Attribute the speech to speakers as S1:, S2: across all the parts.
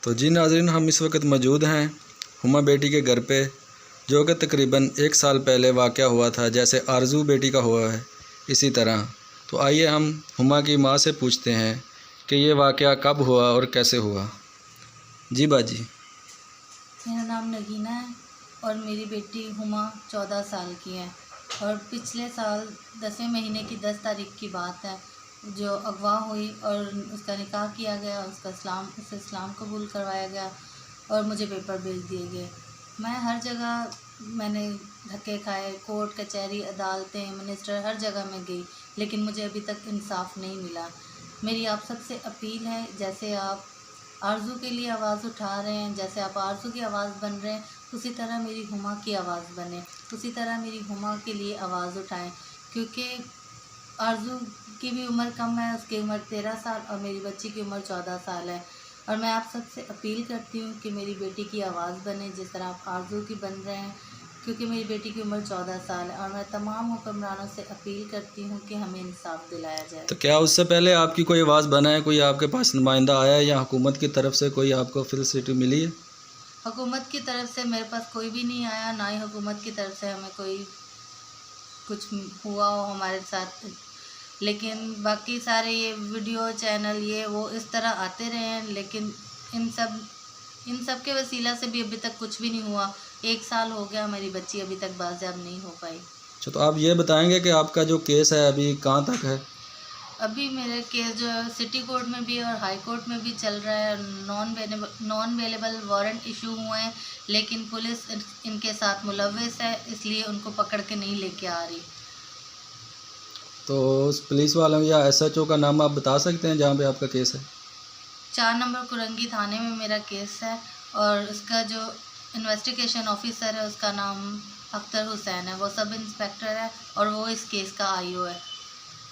S1: तो जी नाज़रीन, हम इस वक्त मौजूद हैं हुमा बेटी के घर पे, जो कि तकरीबन 1 साल पहले वाक़या हुआ था। जैसे आरज़ू बेटी का हुआ है इसी तरह। तो आइए हम हुमा की माँ से पूछते हैं कि ये वाक़या कब हुआ और कैसे हुआ। जी बाजी।
S2: मेरा नाम नगीना है और मेरी बेटी हुमा 14 साल की है। और पिछले साल 10वें महीने की 10 तारीख की बात है, जो अगवा हुई और उसका निकाह किया गया, उसे इस्लाम कबूल करवाया गया और मुझे पेपर भेज दिए गए। मैं हर जगह मैंने धक्के खाए, कोर्ट कचहरी अदालतें मिनिस्टर हर जगह मैं गई, लेकिन मुझे अभी तक इंसाफ नहीं मिला। मेरी आप सबसे अपील है, जैसे आप आरज़ू के लिए आवाज़ उठा रहे हैं, जैसे आप आरज़ू की आवाज़ बन रहे हैं, उसी तरह मेरी हुमा की आवाज़ बने, उसी तरह मेरी हुमा के लिए आवाज़ उठाएं। क्योंकि आरज़ू की भी उम्र कम है, उसकी उम्र 13 साल और मेरी बच्ची की उम्र 14 साल है। और मैं आप सबसे अपील करती हूँ कि मेरी बेटी की आवाज़ बने, जिस तरह आप आरज़ू की बन रहे हैं। क्योंकि मेरी बेटी की उम्र 14 साल है और मैं तमाम हुक्मरानों से अपील करती हूँ कि हमें इंसाफ दिलाया जाए।
S1: तो क्या उससे पहले आपकी कोई आवाज़ बना है, कोई आपके पास नुमाइंदा आया है या हुकूमत की तरफ से कोई आपको फैसिलिटी मिली है?
S2: हुकूमत की तरफ से मेरे पास कोई भी नहीं आया, ना ही हुकूमत की तरफ से हमें कोई कुछ हुआ हो हमारे साथ। लेकिन बाकी सारे ये वीडियो चैनल ये वो इस तरह आते रहे हैं, लेकिन इन सब के वसीला से भी अभी तक कुछ भी नहीं हुआ। 1 साल हो गया, मेरी बच्ची अभी तक बाजियाब नहीं हो पाई।
S1: अच्छा, तो आप ये बताएंगे कि आपका जो केस है अभी कहाँ तक है?
S2: अभी मेरे केस जो है सिटी कोर्ट में भी और हाई कोर्ट में भी चल रहा है। नॉन अवेलेबल वारंट इशू हुए हैं, लेकिन पुलिस इनके साथ मुलव्वस है, इसलिए उनको पकड़ के नहीं लेके आ रही।
S1: तो उस पुलिस वालों या एसएचओ का नाम आप बता सकते हैं जहाँ पे आपका केस है?
S2: 4 नंबर कुरंगी थाने में मेरा केस है और उसका जो इन्वेस्टिगेशन ऑफिसर है उसका नाम अख्तर हुसैन है। वो सब इंस्पेक्टर है और वो इस केस का आईओ है।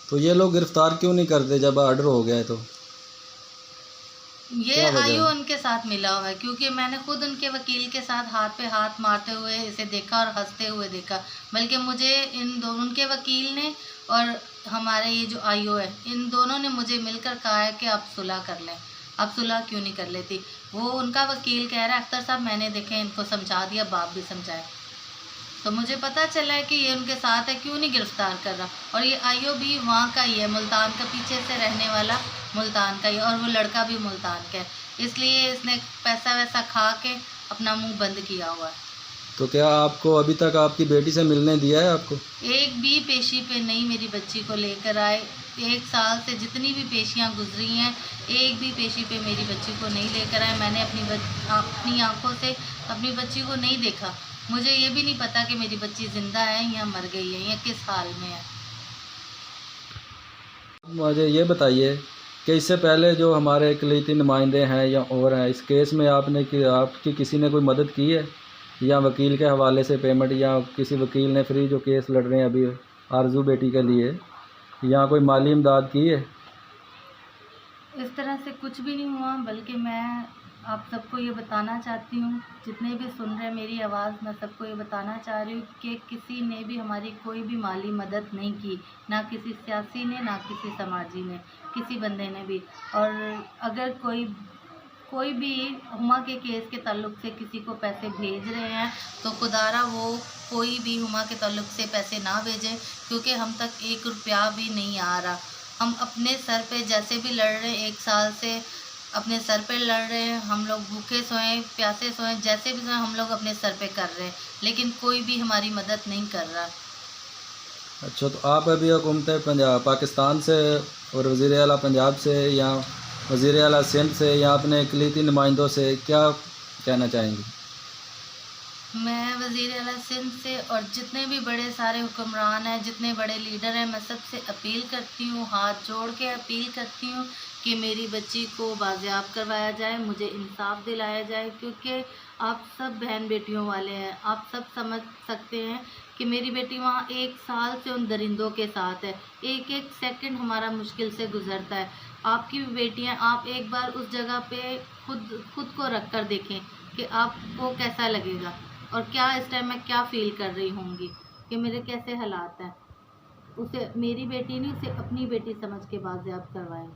S1: तो ये लोग गिरफ्तार क्यों नहीं करते जब ऑर्डर हो गया है? तो
S2: ये
S1: क्या वजह
S2: आईओ
S1: है?
S2: उनके साथ मिला हुआ है, क्योंकि मैंने खुद उनके वकील के साथ हाथ पे हाथ मारते हुए इसे देखा और हंसते हुए देखा। बल्कि मुझे इन दोनों, उनके वकील ने और हमारे ये जो आईओ है, इन दोनों ने मुझे मिलकर कहा है कि आप सुलह कर लें। आप सुलह क्यों नहीं कर लेती? वो उनका वकील कह रहा है, अख्तर साहब मैंने देखे इनको समझा दिया, बाप भी समझाए। तो मुझे पता चला है कि ये उनके साथ है, क्यों नहीं गिरफ्तार कर रहा? और ये आईओ भी वहाँ का ही है, मुल्तान का, पीछे से रहने वाला मुल्तान का ही, और वो लड़का भी मुल्तान का है। इसलिए इसने पैसा वैसा खा के अपना मुंह बंद किया हुआ है।
S1: तो क्या आपको अभी तक आपकी बेटी से मिलने दिया है आपको?
S2: एक भी पेशी पे नहीं मेरी बच्ची को लेकर आए। 1 साल से जितनी भी पेशियाँ गुजरी हैं, एक भी पेशी पे मेरी बच्ची को नहीं लेकर आए। मैंने अपनी आंखों से अपनी बच्ची को नहीं देखा। मुझे ये भी नहीं पता कि मेरी बच्ची जिंदा है या मर गई है या किस हाल में है।
S1: मुझे ये बताइए कि इससे पहले जो हमारे इकलीती नुमाइंदे हैं या और हैं, इस केस में आपकी किसी ने कोई मदद की है या वकील के हवाले से पेमेंट, या किसी वकील ने फ्री जो केस लड़ रहे हैं अभी आरजू बेटी के लिए, या कोई माली इमदाद की है?
S2: इस तरह से कुछ भी नहीं हुआ, बल्कि मैं आप सबको ये बताना चाहती हूँ, जितने भी सुन रहे हैं मेरी आवाज़, मैं सबको ये बताना चाह रही हूँ कि किसी ने भी हमारी कोई भी माली मदद नहीं की, ना किसी सियासी ने, ना किसी समाजी ने, किसी बंदे ने भी। और अगर कोई भी हुमा के केस के ताल्लुक से किसी को पैसे भेज रहे हैं, तो खुदारा वो कोई भी हुमा के ताल्लुक से पैसे ना भेजें, क्योंकि हम तक 1 रुपया भी नहीं आ रहा। हम अपने सर पे जैसे भी लड़ रहे हैं, 1 साल से अपने सर पे लड़ रहे हैं। हम लोग भूखे सोएं प्यासे सोएं, जैसे भी सोएं, हम लोग अपने सर पे कर रहे हैं, लेकिन कोई भी हमारी मदद नहीं कर रहा।
S1: अच्छा, तो आप अभी हुकूमत पंजाब पाकिस्तान से और वज़ीर आला पंजाब से या वज़ीर आला सिंध से या अपने इकलीती नुमाइंदों से क्या कहना चाहेंगी?
S2: मैं वज़ीर आला सिंध से और जितने भी बड़े सारे हुक्मरान हैं, जितने बड़े लीडर हैं, मैं सबसे अपील करती हूँ, हाथ जोड़ के अपील करती हूँ कि मेरी बच्ची को बाजियाब करवाया जाए, मुझे इंसाफ दिलाया जाए। क्योंकि आप सब बहन बेटियों वाले हैं, आप सब समझ सकते हैं कि मेरी बेटी वहाँ 1 साल से उन दरिंदों के साथ है। एक एक सेकंड हमारा मुश्किल से गुजरता है। आपकी भी बेटियाँ, आप एक बार उस जगह पे खुद को रख कर देखें कि आपको कैसा लगेगा और क्या इस टाइम मैं क्या फ़ील कर रही होंगी कि मेरे कैसे हालात हैं। उसे मेरी बेटी नहीं, उसे अपनी बेटी समझ के बाजियाब करवाएं।